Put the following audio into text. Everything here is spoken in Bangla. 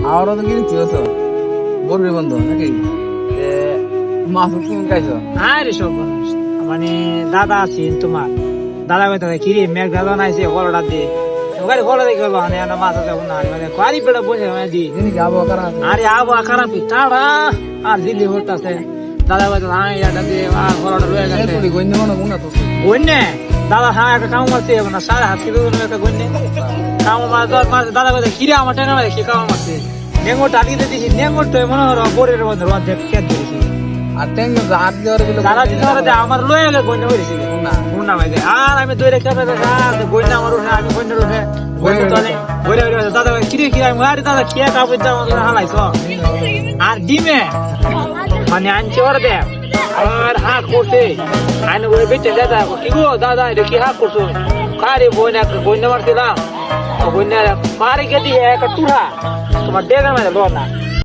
আমারও তো কিনছি তো বলবি বন্ধু নাকি মাছ কিনে খাইছো? আরে সব মানুষ মানে দাদা আছেন তোমার দাদা কইতে কিরে মেঘ দাদা নাইছে গলাটা দিয়ে ওখানে গলা দেখে গেল মানে মাছ আছে না মানে কারি পেড়া বসে মানে দি জিনিস আবহাওয়া খারাপ আরে আবহাওয়া খারাপ তাড়া আর দিল্লি হইতাছে দাদা কইতে হ্যাঁ এটা দিয়ে গলাটা রয়ে গেছে তুই গণ্য মনে গুণা তো গন্যে দাদা হ্যাঁ একটা কাম মারছে না 7.5 কিলো একটা গন্যে কাম মাছ দাদা কইতে কিরে আমার টাকা মারে কি কাম মারছে নেঙ্গো টালিতে দিছি নেঙ্গোটা মনে হলো বোরের মধ্যে অর্ধেক খেত দিয়েছি আর ট্যাঙ্ক হাত দেওয়ার গুলো সারা দিন ধরে আমার লয়ে গেলে গন্যা করেছি না ভাই আর আমি দৌড়ে খেতে গন্যা আমার উঠে আমি গন্যার উঠে গন্যা চলে ঘুরে ঘুরে দাদা কিরে কিরে আমি আরে দাদা খেয়ে কাপড় দাম হালাইছ আর ডিমে মানে আনছে ওর দে আর হাত করছে আইনে করে বেঁচে দাদা কি গো দাদা এটা কি হাত করছো কারে গন্যা মারছিলাম গন্যা মারে গেলি একটা টুরা তোমার ডেগার মাঝে লো না